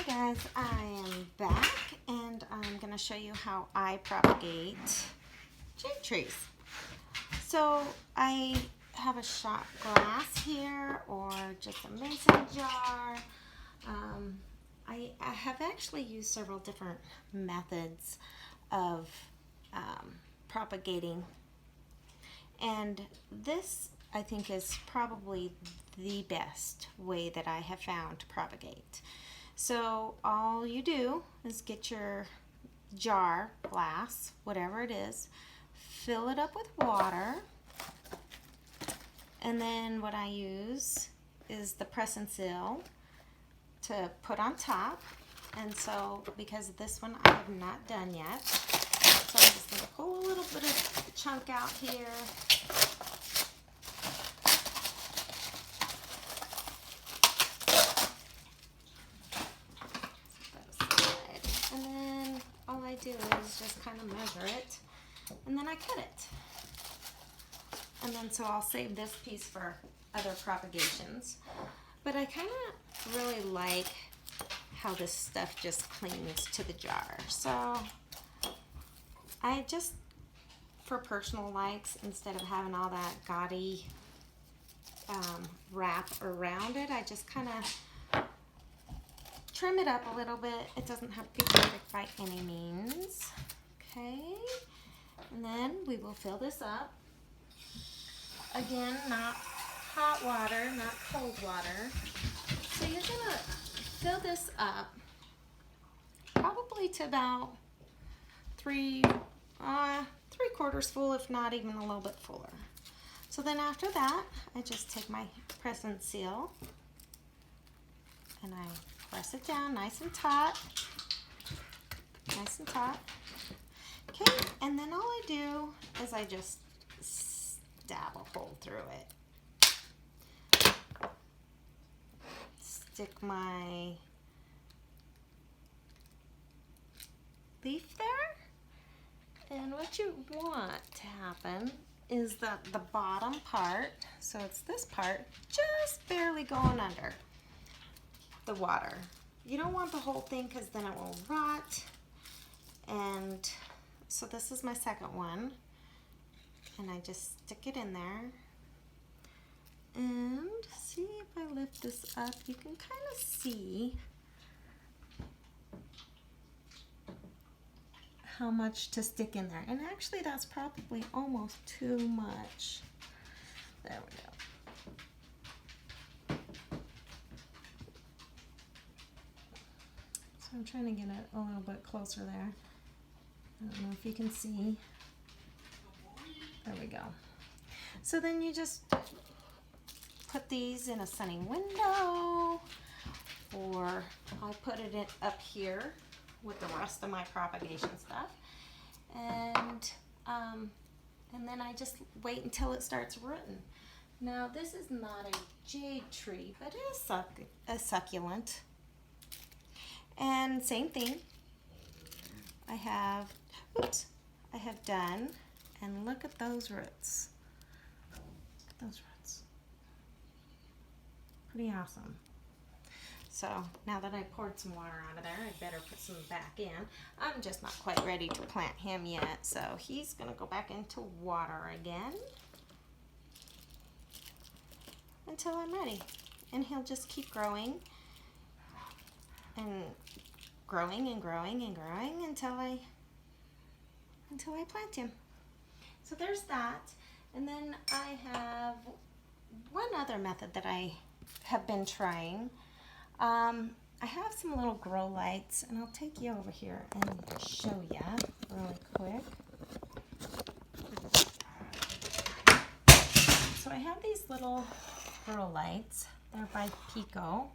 Guys, I am back and I'm going to show you how I propagate jade trees. So I have a shot glass here or just a mason jar. I have actually used several different methods of propagating, and this I think is probably the best way that I have found to propagate. So all you do is get your jar, glass, whatever it is, fill it up with water, and then what I use is the press and seal to put on top. And so because this one I have not done yet, so I'm just going to pull a little bit of chunk out here. And then all I do is just kind of measure it, and then I cut it. And then so I'll save this piece for other propagations. But I kind of really like how this stuff just clings to the jar. So I just, for personal likes, instead of having all that gaudy wrap around it, I just kind of trim it up a little bit. It doesn't have to be perfect by any means. Okay, and then we will fill this up. Again, not hot water, not cold water. So you're gonna fill this up probably to about three-quarters full, if not even a little bit fuller. So then after that, I just take my press and seal and I press it down nice and taut. Nice and taut. Okay, and then all I do is I just stab a hole through it. Stick my leaf there. And what you want to happen is that the bottom part, so it's this part, just barely going under the water. You don't want the whole thing because then it will rot. And so this is my second one, and I just stick it in there. And see, if I lift this up, you can kind of see how much to stick in there. And actually that's probably almost too much. There we go. So I'm trying to get it a little bit closer there. I don't know if you can see. There we go. So then you just put these in a sunny window, or I put it in up here with the rest of my propagation stuff, and then I just wait until it starts rooting. Now this is not a jade tree, but it is a succulent. And same thing, I have done, and look at those roots. Look at those roots. Pretty awesome. So now that I poured some water out of there, I better put some back in. I'm just not quite ready to plant him yet, so he's gonna go back into water again until I'm ready. And he'll just keep growing and growing and growing and growing until I plant him. So there's that. And then I have one other method that I have been trying. I have some little grow lights, and I'll take you over here and show you really quick. So I have these little grow lights. They're by Pico.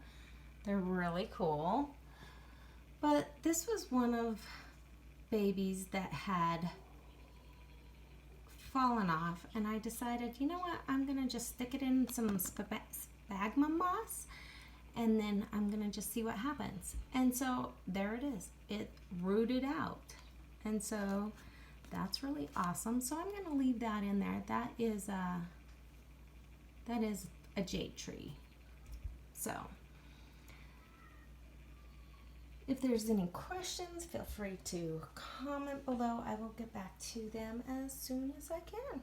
They're really cool. But this was one of babies that had fallen off, and I decided, you know what, I'm gonna just stick it in some sphagnum moss, and then I'm gonna just see what happens. And so there it is. It rooted out, and so that's really awesome. So I'm gonna leave that in there. That is a jade tree. So If there's any questions, feel free to comment below. I will get back to them as soon as I can.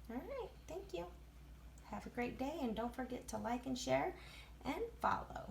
All right, thank you. Have a great day, and don't forget to like and share and follow.